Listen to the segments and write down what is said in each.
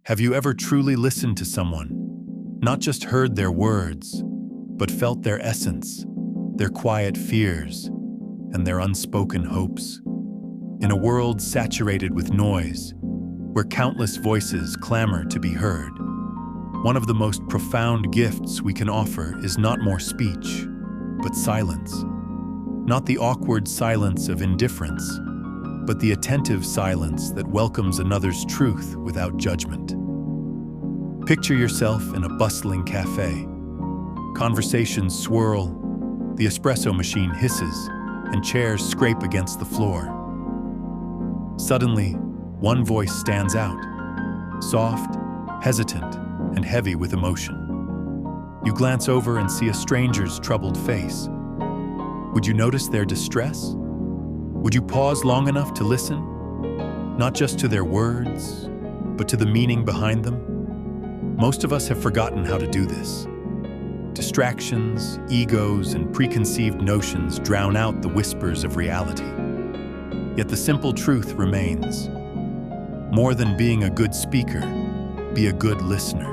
Have you ever truly listened to someone, not just heard their words, but felt their essence, their quiet fears, and their unspoken hopes? In a world saturated with noise, where countless voices clamor to be heard, one of the most profound gifts we can offer is not more speech, but silence. Not the awkward silence of indifference, but the attentive silence that welcomes another's truth without judgment. Picture yourself in a bustling cafe. Conversations swirl, the espresso machine hisses, and chairs scrape against the floor. Suddenly, one voice stands out, soft, hesitant, and heavy with emotion. You glance over and see a stranger's troubled face. Would you notice their distress? Would you pause long enough to listen? Not just to their words, but to the meaning behind them? Most of us have forgotten how to do this. Distractions, egos, and preconceived notions drown out the whispers of reality. Yet the simple truth remains. More than being a good speaker, be a good listener.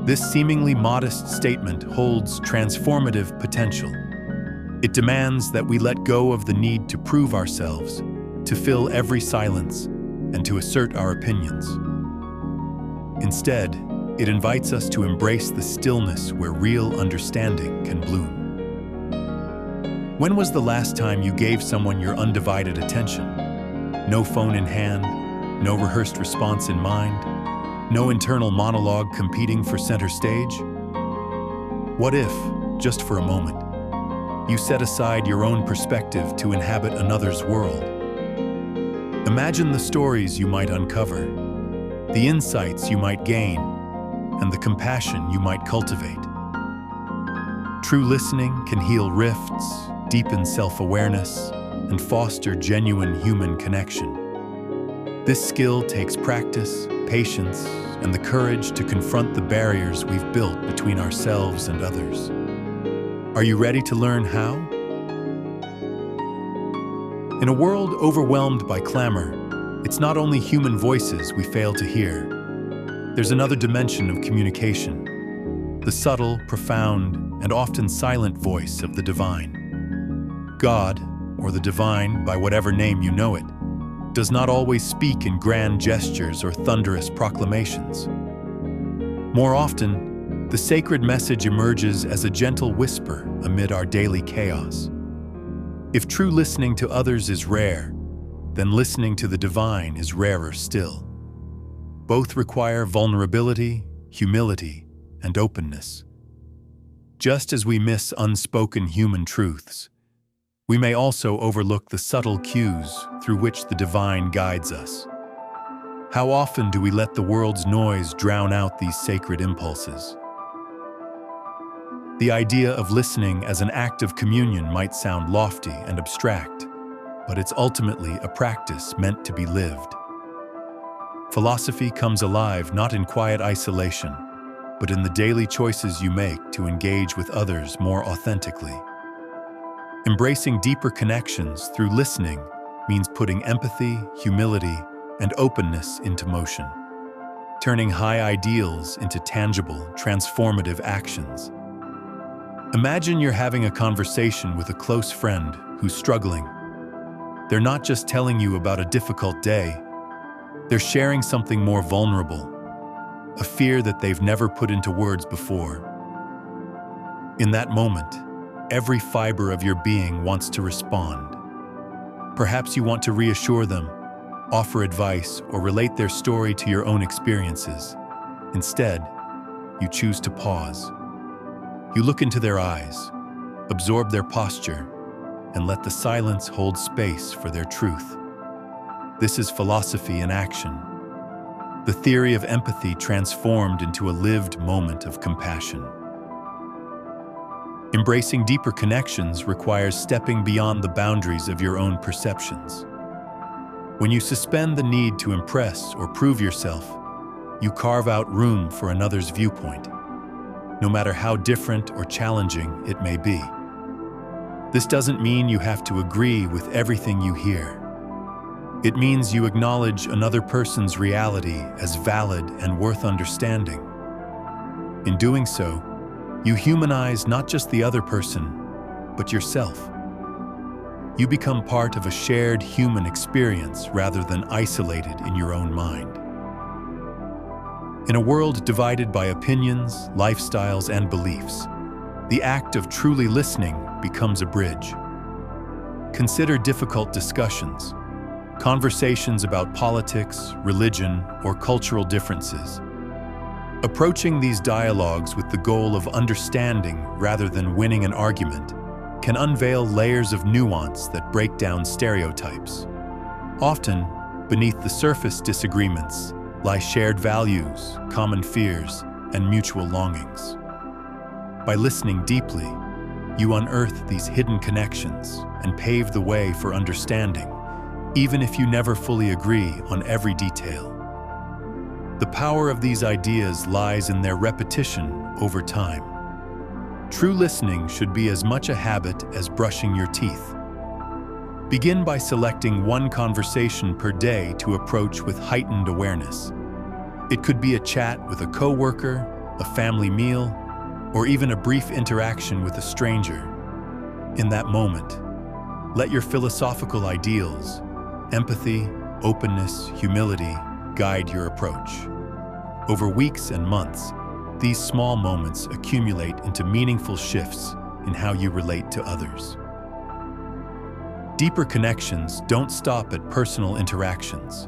This seemingly modest statement holds transformative potential. It demands that we let go of the need to prove ourselves, to fill every silence, and to assert our opinions. Instead, it invites us to embrace the stillness where real understanding can bloom. When was the last time you gave someone your undivided attention? No phone in hand, no rehearsed response in mind, no internal monologue competing for center stage? What if, just for a moment, you set aside your own perspective to inhabit another's world? Imagine the stories you might uncover, the insights you might gain, and the compassion you might cultivate. True listening can heal rifts, deepen self-awareness, and foster genuine human connection. This skill takes practice, patience, and the courage to confront the barriers we've built between ourselves and others. Are you ready to learn how? In a world overwhelmed by clamor, it's not only human voices we fail to hear. There's another dimension of communication, the subtle, profound, and often silent voice of the divine. God, or the divine by whatever name you know it, does not always speak in grand gestures or thunderous proclamations. More often, the sacred message emerges as a gentle whisper amid our daily chaos. If true listening to others is rare, then listening to the divine is rarer still. Both require vulnerability, humility, and openness. Just as we miss unspoken human truths, we may also overlook the subtle cues through which the divine guides us. How often do we let the world's noise drown out these sacred impulses? The idea of listening as an act of communion might sound lofty and abstract, but it's ultimately a practice meant to be lived. Philosophy comes alive not in quiet isolation, but in the daily choices you make to engage with others more authentically. Embracing deeper connections through listening means putting empathy, humility, and openness into motion, turning high ideals into tangible, transformative actions. Imagine you're having a conversation with a close friend who's struggling. They're not just telling you about a difficult day, they're sharing something more vulnerable, a fear that they've never put into words before. In that moment, every fiber of your being wants to respond. Perhaps you want to reassure them, offer advice, or relate their story to your own experiences. Instead, you choose to pause. You look into their eyes, absorb their posture, and let the silence hold space for their truth. This is philosophy in action. The theory of empathy transformed into a lived moment of compassion. Embracing deeper connections requires stepping beyond the boundaries of your own perceptions. When you suspend the need to impress or prove yourself, you carve out room for another's viewpoint, no matter how different or challenging it may be. This doesn't mean you have to agree with everything you hear. It means you acknowledge another person's reality as valid and worth understanding. In doing so, you humanize not just the other person, but yourself. You become part of a shared human experience rather than isolated in your own mind. In a world divided by opinions, lifestyles, and beliefs, the act of truly listening becomes a bridge. Consider difficult discussions, conversations about politics, religion, or cultural differences. Approaching these dialogues with the goal of understanding rather than winning an argument can unveil layers of nuance that break down stereotypes. Often, beneath the surface disagreements lie shared values, common fears, and mutual longings. By listening deeply, you unearth these hidden connections and pave the way for understanding, even if you never fully agree on every detail. The power of these ideas lies in their repetition over time. True listening should be as much a habit as brushing your teeth. Begin by selecting one conversation per day to approach with heightened awareness. It could be a chat with a coworker, a family meal, or even a brief interaction with a stranger. In that moment, let your philosophical ideals, empathy, openness, humility, guide your approach. Over weeks and months, these small moments accumulate into meaningful shifts in how you relate to others. Deeper connections don't stop at personal interactions.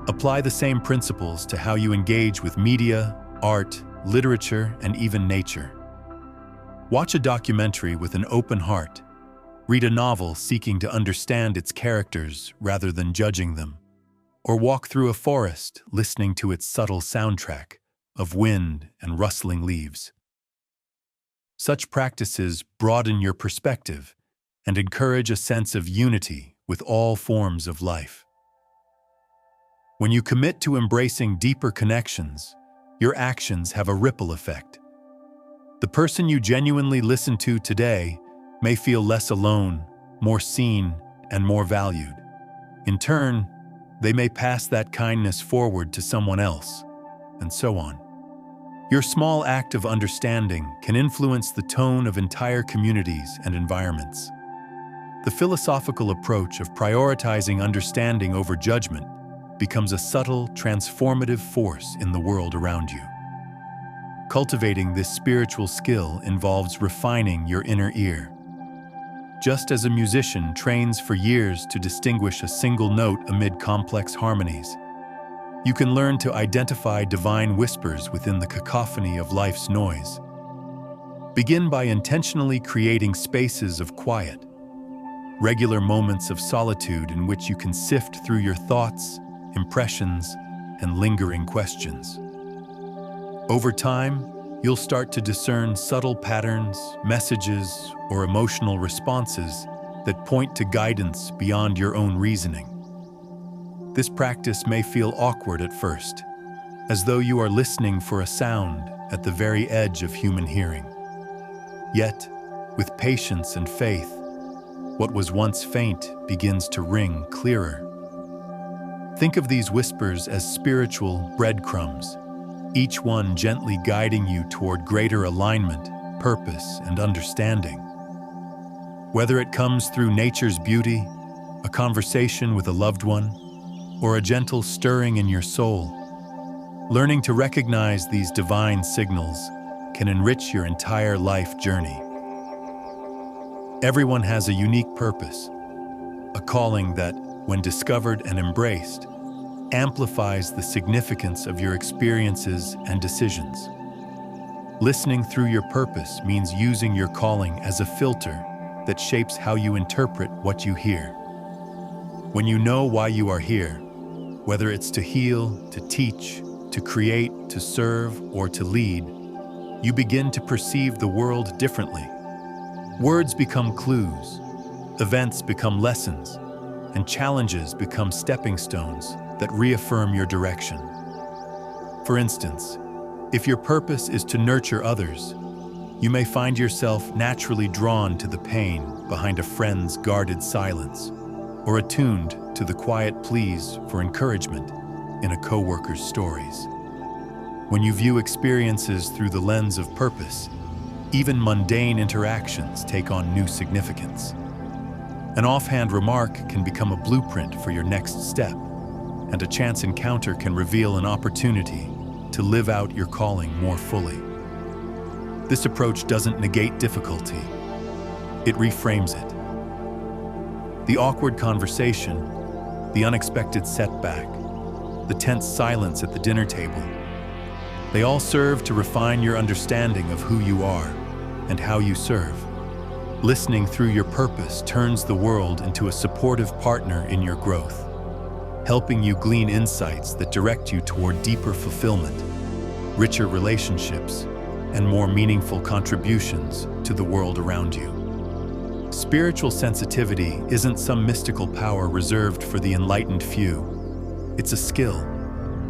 Apply the same principles to how you engage with media, art, literature, and even nature. Watch a documentary with an open heart. Read a novel seeking to understand its characters rather than judging them. Or walk through a forest listening to its subtle soundtrack of wind and rustling leaves. Such practices broaden your perspective and encourage a sense of unity with all forms of life. When you commit to embracing deeper connections, your actions have a ripple effect. The person you genuinely listen to today may feel less alone, more seen, and more valued. In turn, they may pass that kindness forward to someone else, and so on. Your small act of understanding can influence the tone of entire communities and environments. The philosophical approach of prioritizing understanding over judgment becomes a subtle, transformative force in the world around you. Cultivating this spiritual skill involves refining your inner ear. Just as a musician trains for years to distinguish a single note amid complex harmonies, you can learn to identify divine whispers within the cacophony of life's noise. Begin by intentionally creating spaces of quiet, regular moments of solitude in which you can sift through your thoughts, impressions, and lingering questions. Over time, you'll start to discern subtle patterns, messages, or emotional responses that point to guidance beyond your own reasoning. This practice may feel awkward at first, as though you are listening for a sound at the very edge of human hearing. Yet, with patience and faith, what was once faint begins to ring clearer. Think of these whispers as spiritual breadcrumbs, each one gently guiding you toward greater alignment, purpose, and understanding. Whether it comes through nature's beauty, a conversation with a loved one, or a gentle stirring in your soul, learning to recognize these divine signals can enrich your entire life journey. Everyone has a unique purpose, a calling that, when discovered and embraced, amplifies the significance of your experiences and decisions. Listening through your purpose means using your calling as a filter that shapes how you interpret what you hear. When you know why you are here, whether it's to heal, to teach, to create, to serve, or to lead, you begin to perceive the world differently. Words become clues, events become lessons, and challenges become stepping stones that reaffirm your direction. For instance, if your purpose is to nurture others, you may find yourself naturally drawn to the pain behind a friend's guarded silence, or attuned to the quiet pleas for encouragement in a coworker's stories. When you view experiences through the lens of purpose, even mundane interactions take on new significance. An offhand remark can become a blueprint for your next step, and a chance encounter can reveal an opportunity to live out your calling more fully. This approach doesn't negate difficulty, it reframes it. The awkward conversation, the unexpected setback, the tense silence at the dinner table, they all serve to refine your understanding of who you are and how you serve. Listening through your purpose turns the world into a supportive partner in your growth, helping you glean insights that direct you toward deeper fulfillment, richer relationships, and more meaningful contributions to the world around you. Spiritual sensitivity isn't some mystical power reserved for the enlightened few. It's a skill,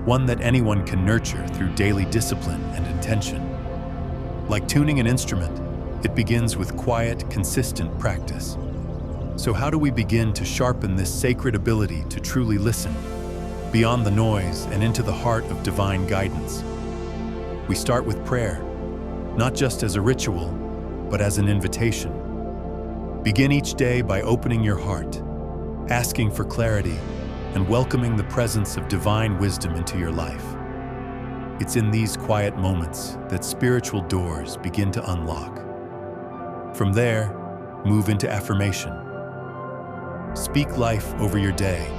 one that anyone can nurture through daily discipline and intention. Like tuning an instrument, it begins with quiet, consistent practice. So how do we begin to sharpen this sacred ability to truly listen, beyond the noise and into the heart of divine guidance? We start with prayer, not just as a ritual, but as an invitation. Begin each day by opening your heart, asking for clarity, and welcoming the presence of divine wisdom into your life. It's in these quiet moments that spiritual doors begin to unlock. From there, move into affirmation. Speak life over your day.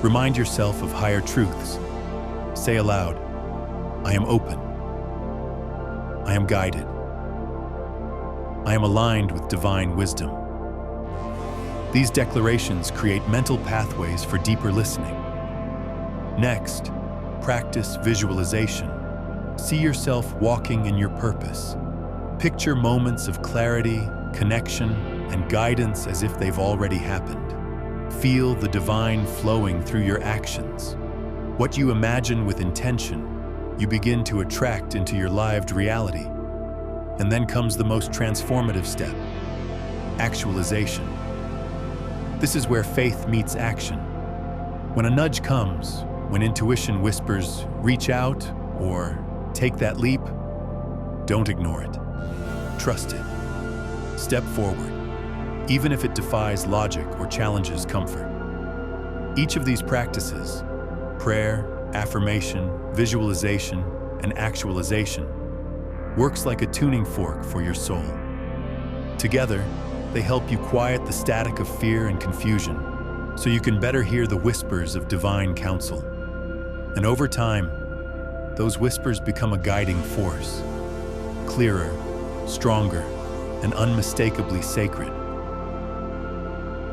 Remind yourself of higher truths. Say aloud, I am open. I am guided. I am aligned with divine wisdom. These declarations create mental pathways for deeper listening. Next, practice visualization. See yourself walking in your purpose. Picture moments of clarity, connection, and guidance as if they've already happened. Feel the divine flowing through your actions. What you imagine with intention, you begin to attract into your lived reality. And then comes the most transformative step, actualization. This is where faith meets action. When a nudge comes, when intuition whispers, reach out, or take that leap, don't ignore it. Trust it. Step forward, even if it defies logic or challenges comfort. Each of these practices, prayer, affirmation, visualization, and actualization, works like a tuning fork for your soul. Together, they help you quiet the static of fear and confusion, so you can better hear the whispers of divine counsel. And over time, those whispers become a guiding force, clearer, stronger, and unmistakably sacred.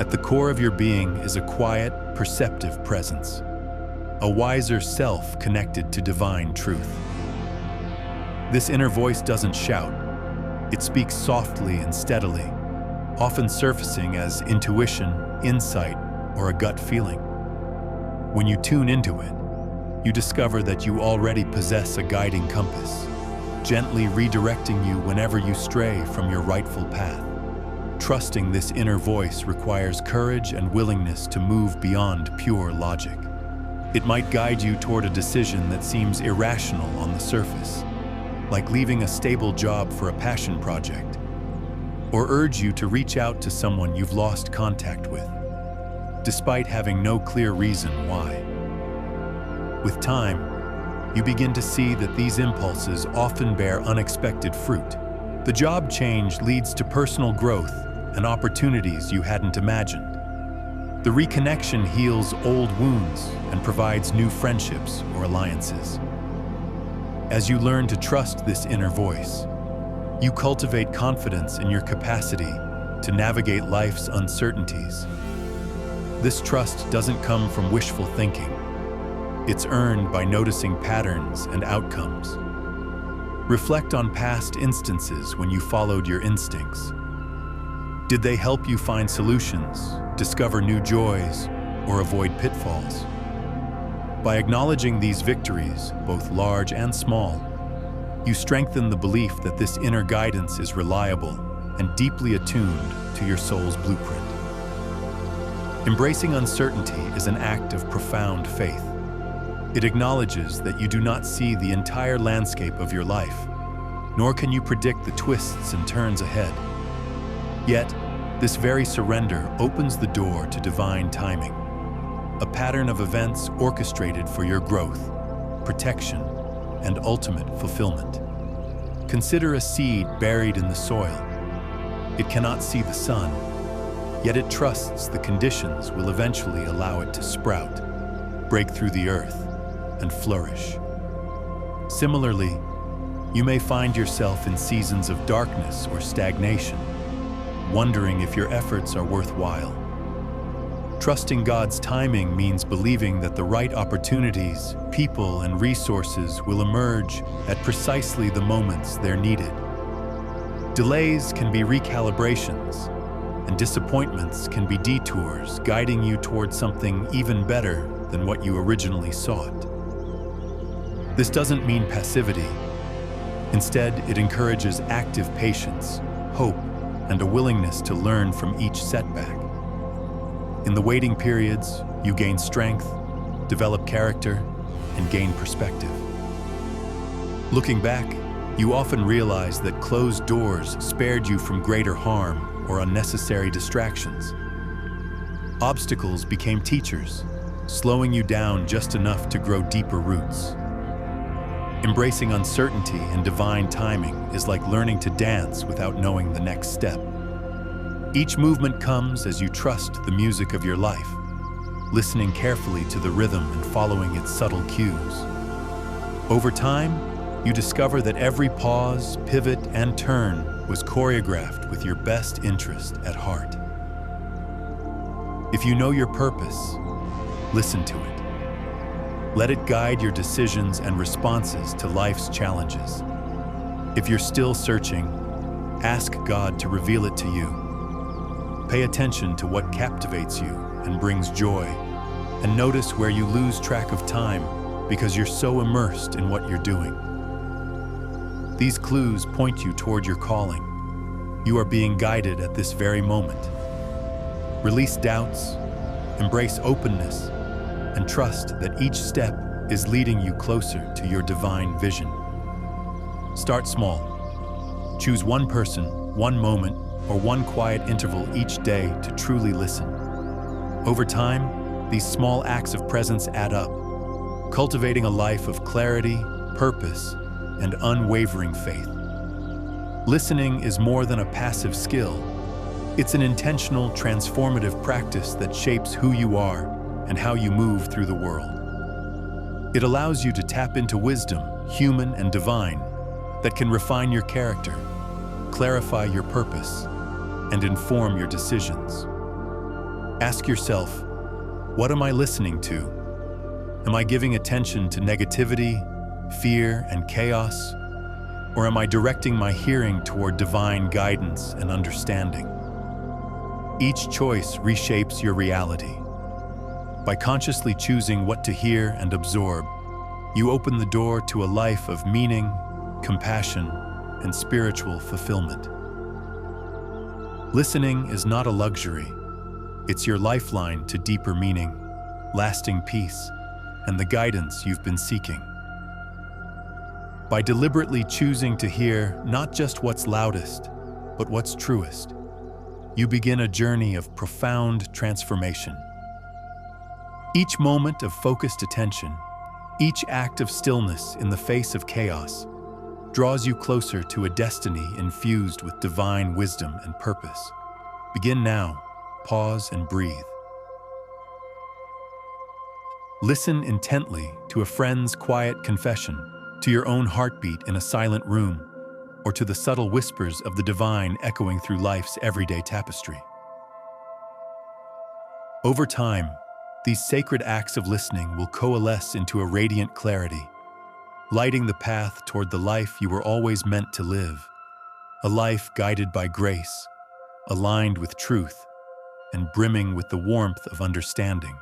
At the core of your being is a quiet, perceptive presence, a wiser self connected to divine truth. This inner voice doesn't shout. It speaks softly and steadily, often surfacing as intuition, insight, or a gut feeling. When you tune into it, you discover that you already possess a guiding compass, gently redirecting you whenever you stray from your rightful path. Trusting this inner voice requires courage and willingness to move beyond pure logic. It might guide you toward a decision that seems irrational on the surface, like leaving a stable job for a passion project, or urge you to reach out to someone you've lost contact with, despite having no clear reason why. With time, you begin to see that these impulses often bear unexpected fruit. The job change leads to personal growth and opportunities you hadn't imagined. The reconnection heals old wounds and provides new friendships or alliances. As you learn to trust this inner voice, you cultivate confidence in your capacity to navigate life's uncertainties. This trust doesn't come from wishful thinking. It's earned by noticing patterns and outcomes. Reflect on past instances when you followed your instincts. Did they help you find solutions, discover new joys, or avoid pitfalls? By acknowledging these victories, both large and small, you strengthen the belief that this inner guidance is reliable and deeply attuned to your soul's blueprint. Embracing uncertainty is an act of profound faith. It acknowledges that you do not see the entire landscape of your life, nor can you predict the twists and turns ahead. Yet, this very surrender opens the door to divine timing, a pattern of events orchestrated for your growth, protection, and ultimate fulfillment. Consider a seed buried in the soil. It cannot see the sun, yet it trusts the conditions will eventually allow it to sprout, break through the earth, and flourish. Similarly, you may find yourself in seasons of darkness or stagnation, wondering if your efforts are worthwhile. Trusting God's timing means believing that the right opportunities, people, and resources will emerge at precisely the moments they're needed. Delays can be recalibrations, and disappointments can be detours guiding you toward something even better than what you originally sought. This doesn't mean passivity. Instead, it encourages active patience, hope, and a willingness to learn from each setback. In the waiting periods, you gain strength, develop character, and gain perspective. Looking back, you often realize that closed doors spared you from greater harm or unnecessary distractions. Obstacles became teachers, slowing you down just enough to grow deeper roots. Embracing uncertainty and divine timing is like learning to dance without knowing the next step. Each movement comes as you trust the music of your life, listening carefully to the rhythm and following its subtle cues. Over time, you discover that every pause, pivot, and turn was choreographed with your best interest at heart. If you know your purpose, listen to it. Let it guide your decisions and responses to life's challenges. If you're still searching, ask God to reveal it to you. Pay attention to what captivates you and brings joy, and notice where you lose track of time because you're so immersed in what you're doing. These clues point you toward your calling. You are being guided at this very moment. Release doubts, embrace openness, and trust that each step is leading you closer to your divine vision. Start small. Choose one person, one moment, or one quiet interval each day to truly listen. Over time, these small acts of presence add up, cultivating a life of clarity, purpose, and unwavering faith. Listening is more than a passive skill. It's an intentional, transformative practice that shapes who you are and how you move through the world. It allows you to tap into wisdom, human and divine, that can refine your character, clarify your purpose, and inform your decisions. Ask yourself, what am I listening to? Am I giving attention to negativity, fear, and chaos? Or am I directing my hearing toward divine guidance and understanding? Each choice reshapes your reality. By consciously choosing what to hear and absorb, you open the door to a life of meaning, compassion, and spiritual fulfillment. Listening is not a luxury. It's your lifeline to deeper meaning, lasting peace, and the guidance you've been seeking. By deliberately choosing to hear not just what's loudest, but what's truest, you begin a journey of profound transformation. Each moment of focused attention, each act of stillness in the face of chaos, draws you closer to a destiny infused with divine wisdom and purpose. Begin now, pause and breathe. Listen intently to a friend's quiet confession, to your own heartbeat in a silent room, or to the subtle whispers of the divine echoing through life's everyday tapestry. Over time, these sacred acts of listening will coalesce into a radiant clarity, lighting the path toward the life you were always meant to live, a life guided by grace, aligned with truth, and brimming with the warmth of understanding.